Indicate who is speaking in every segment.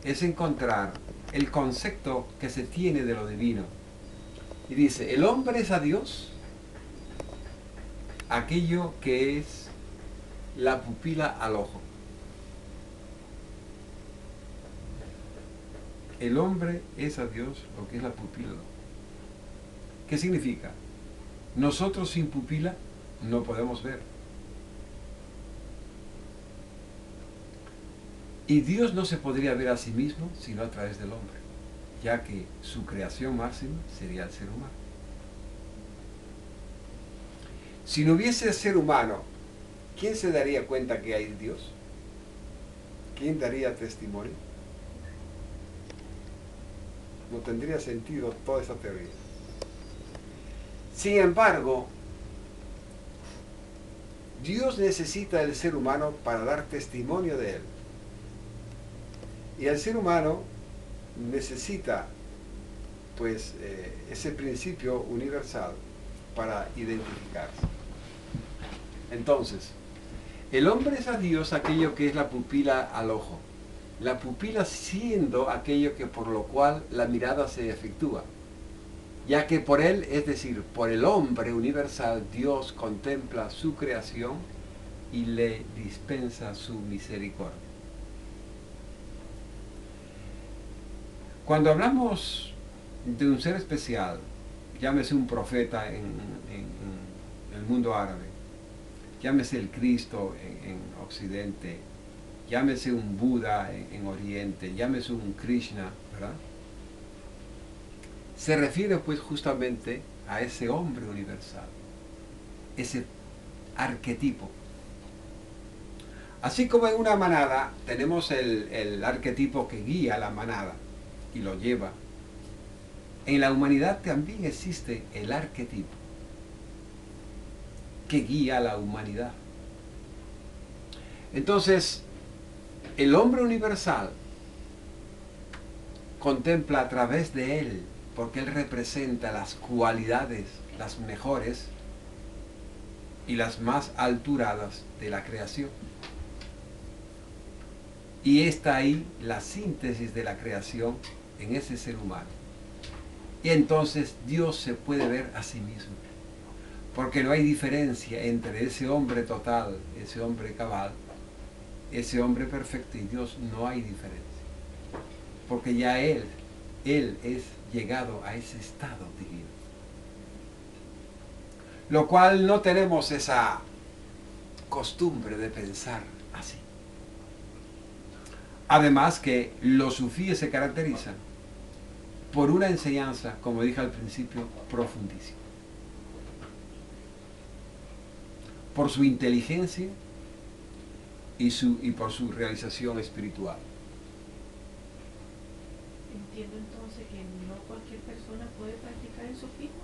Speaker 1: es encontrar el concepto que se tiene de lo divino. Y dice, el hombre es a Dios aquello que es la pupila al ojo. El hombre es a Dios lo que es la pupila al ojo. ¿Qué significa? Nosotros sin pupila no podemos ver. Y Dios no se podría ver a sí mismo sino a través del hombre, ya que su creación máxima sería el ser humano. Si no hubiese ser humano, ¿quién se daría cuenta que hay Dios? ¿Quién daría testimonio? No tendría sentido toda esa teoría. Sin embargo, Dios necesita del ser humano para dar testimonio de él. Y el ser humano necesita, pues, ese principio universal para identificarse. Entonces, el hombre es a Dios aquello que es la pupila al ojo. La pupila siendo aquello que por lo cual la mirada se efectúa. Ya que por él, es decir, por el hombre universal, Dios contempla su creación y le dispensa su misericordia. Cuando hablamos de un ser especial, llámese un profeta en el mundo árabe, llámese el Cristo en Occidente, llámese un Buda en Oriente, llámese un Krishna, ¿verdad? Se refiere pues justamente a ese hombre universal, ese arquetipo. Así como en una manada tenemos el arquetipo que guía a la manada y lo lleva, en la humanidad también existe el arquetipo que guía a la humanidad. Entonces, el hombre universal contempla a través de él, porque él representa las cualidades, las mejores y las más alturadas de la creación. Y está ahí la síntesis de la creación en ese ser humano. Y entonces Dios se puede ver a sí mismo. Porque no hay diferencia entre ese hombre total, ese hombre cabal, ese hombre perfecto y Dios, no hay diferencia. Porque ya Él es llegado a ese estado divino. Lo cual no tenemos esa costumbre de pensar así. Además que los sufíes se caracterizan por una enseñanza, como dije al principio, profundísima. Por su inteligencia y por su realización espiritual.
Speaker 2: Entiendo entonces que no cualquier persona puede practicar el sufismo.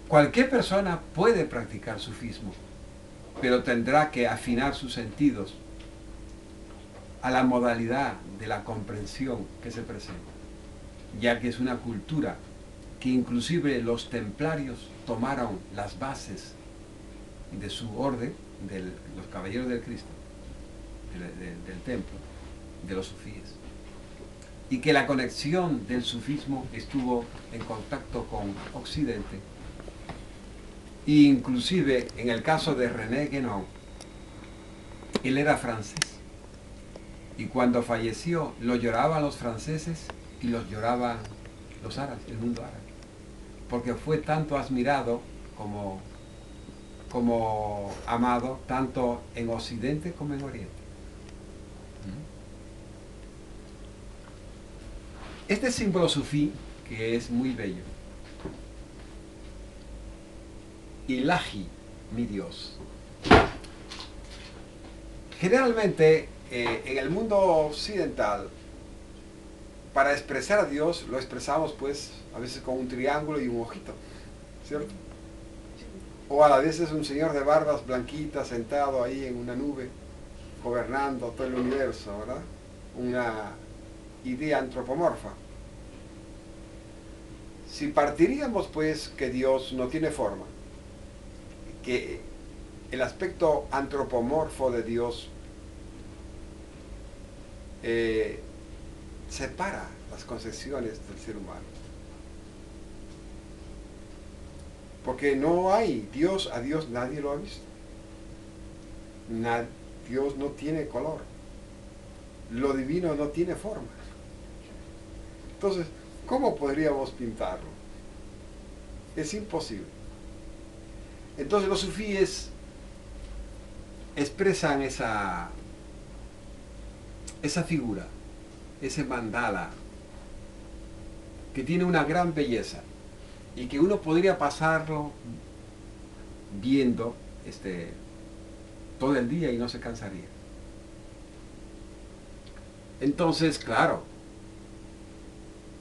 Speaker 1: Cualquier persona puede practicar sufismo, pero tendrá que afinar sus sentidos a la modalidad de la comprensión que se presenta, ya que es una cultura que inclusive los templarios tomaron las bases de su orden, de los caballeros del Cristo, del templo, de los sufíes, y que la conexión del sufismo estuvo en contacto con Occidente, e inclusive en el caso de René Guénon, él era francés, y cuando falleció lo lloraban los franceses y los lloraban los árabes, el mundo árabe, porque fue tanto admirado como amado, tanto en Occidente como en Oriente. Este símbolo sufí, que es muy bello, Ilahi, mi Dios. Generalmente, en el mundo occidental, para expresar a Dios, lo expresamos pues a veces con un triángulo y un ojito, ¿cierto? O a veces un señor de barbas blanquitas sentado ahí en una nube, gobernando todo el universo, ¿verdad? Una idea antropomorfa. Si partiríamos pues que Dios no tiene forma, que el aspecto antropomorfo de Dios separa las concepciones del ser humano. Porque no hay Dios, a Dios nadie lo ha visto. Dios no tiene color. Lo divino no tiene forma. Entonces, ¿cómo podríamos pintarlo? Es imposible. Entonces los sufíes expresan esa figura, ese mandala, que tiene una gran belleza y que uno podría pasarlo viendo todo el día y no se cansaría. Entonces, claro,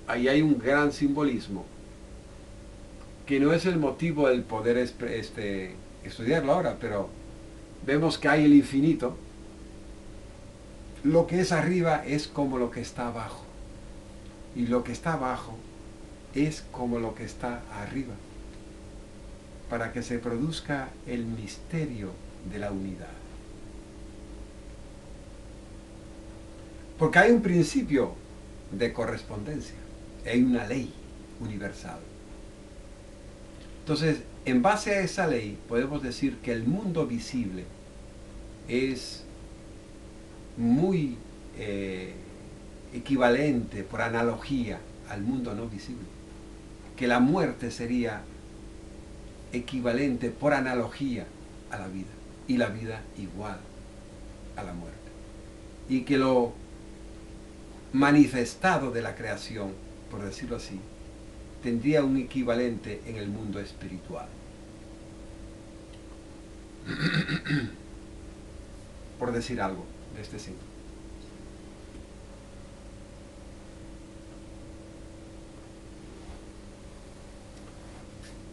Speaker 1: ahí hay un gran simbolismo que no es el motivo del poder estudiarlo ahora, pero vemos que hay el infinito. Lo que es arriba es como lo que está abajo, y lo que está abajo es como lo que está arriba, para que se produzca el misterio de la unidad. Porque hay un principio de correspondencia, hay una ley universal. Entonces, en base a esa ley, podemos decir que el mundo visible es muy equivalente, por analogía, al mundo no visible. Que la muerte sería equivalente, por analogía, a la vida. Y la vida igual a la muerte. Y que lo manifestado de la creación, por decirlo así, tendría un equivalente en el mundo espiritual. Por decir algo de este signo.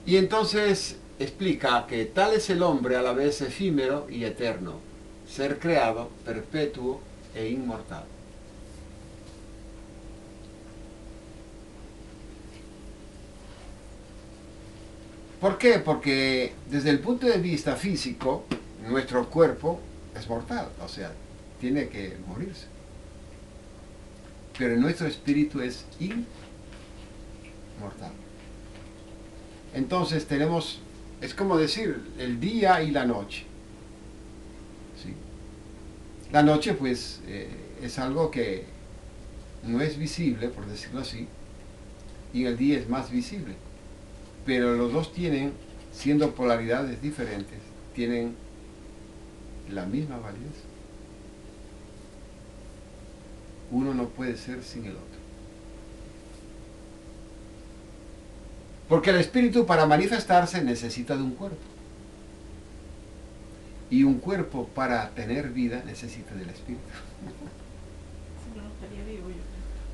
Speaker 1: Y entonces explica que tal es el hombre, a la vez efímero y eterno, ser creado, perpetuo e inmortal. ¿Por qué? Porque desde el punto de vista físico, nuestro cuerpo es mortal, o sea, tiene que morirse. Pero nuestro espíritu es inmortal. Entonces tenemos, es como decir, el día y la noche. ¿Sí? La noche, pues, es algo que no es visible, por decirlo así, y el día es más visible. Pero los dos tienen, siendo polaridades diferentes, tienen la misma validez. Uno no puede ser sin el otro. Porque el espíritu, para manifestarse, necesita de un cuerpo. Y un cuerpo, para tener vida, necesita del espíritu.
Speaker 2: Si no, no estaría vivo yo.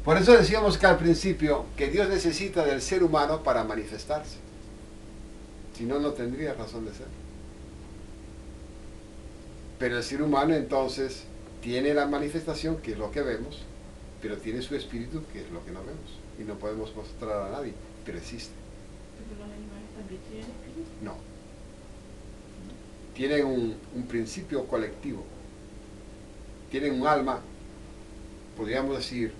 Speaker 1: Por eso decíamos que al principio que Dios necesita del ser humano para manifestarse. Si no, no tendría razón de ser. Pero el ser humano entonces tiene la manifestación, que es lo que vemos, pero tiene su espíritu, que es lo que no vemos. Y no podemos mostrar a nadie, pero existe.
Speaker 2: Pero los animales también tienen espíritu.
Speaker 1: No. Tienen un principio colectivo. Tienen un alma, podríamos decir,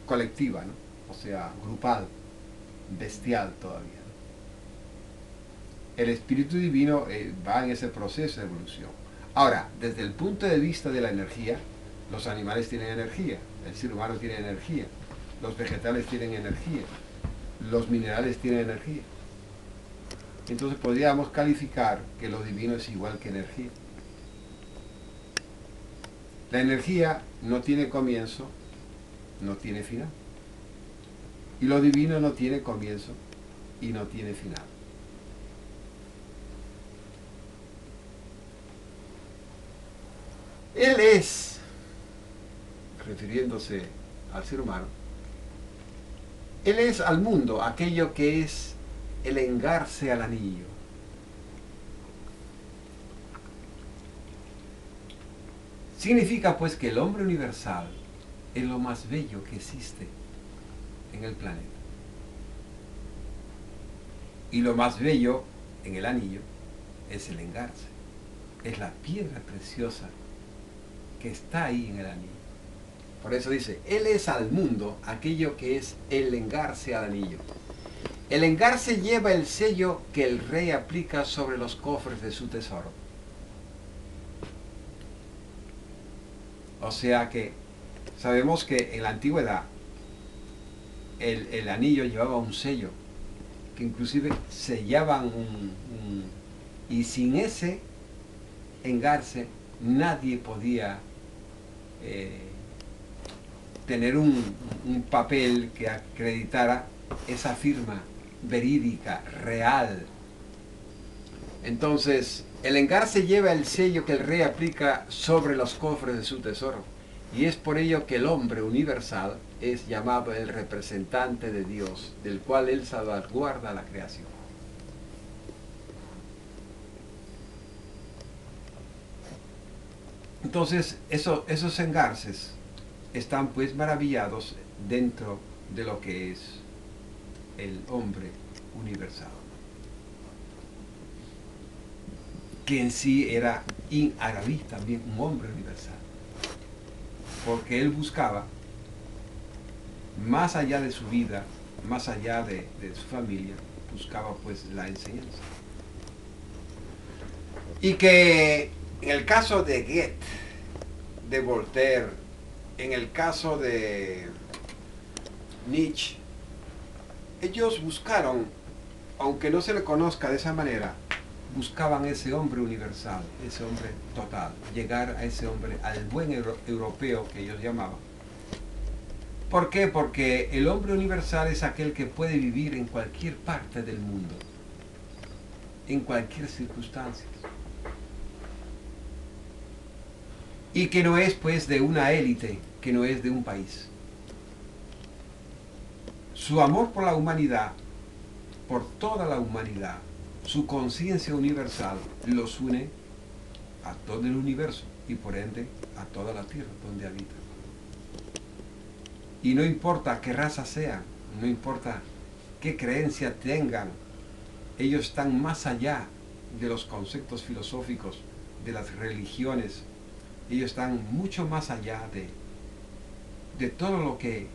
Speaker 1: colectiva, ¿no? O sea, grupal, bestial todavía. El espíritu divino va en ese proceso de evolución. Ahora, desde el punto de vista de la energía, los animales tienen energía, el ser humano tiene energía, los vegetales tienen energía, los minerales tienen energía. Entonces podríamos calificar que lo divino es igual que energía. La energía no tiene comienzo, no tiene final. Y lo divino no tiene comienzo y no tiene final. Él es, refiriéndose al ser humano, él es al mundo aquello que es el engarce al anillo. Significa pues que el hombre universal es lo más bello que existe en el planeta. Y lo más bello en el anillo es el engarce, es la piedra preciosa que está ahí en el anillo. Por eso dice, Él es al mundo aquello que es el engarce al anillo. El engarce lleva el sello que el rey aplica sobre los cofres de su tesoro. O sea que sabemos que en la antigüedad el anillo llevaba un sello, que inclusive sellaban y sin ese engarce nadie podía tener un papel que acreditara esa firma verídica, real. Entonces, el engarce lleva el sello que el rey aplica sobre los cofres de su tesoro. Y es por ello que el hombre universal es llamado el representante de Dios, del cual él salvaguarda la creación. Entonces, esos engarces están pues maravillados dentro de lo que es el hombre universal, que en sí era in Arabi también un hombre universal, porque él buscaba, más allá de su vida, más allá de su familia, buscaba pues la enseñanza. Y que en el caso de Goethe, de Voltaire, en el caso de Nietzsche, ellos buscaron, aunque no se le conozca de esa manera, buscaban ese hombre universal, ese hombre total, llegar a ese hombre, al buen europeo que ellos llamaban. ¿Por qué? Porque el hombre universal es aquel que puede vivir en cualquier parte del mundo, en cualquier circunstancia. Y que no es pues de una élite, que no es de un país. Su amor por la humanidad, por toda la humanidad, su conciencia universal los une a todo el universo y por ende a toda la tierra donde habitan. Y no importa qué raza sean, no importa qué creencia tengan, ellos están más allá de los conceptos filosóficos, de las religiones. Ellos están mucho más allá de todo lo que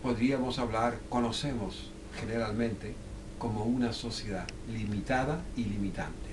Speaker 1: podríamos hablar, conocemos generalmente como una sociedad limitada y limitante.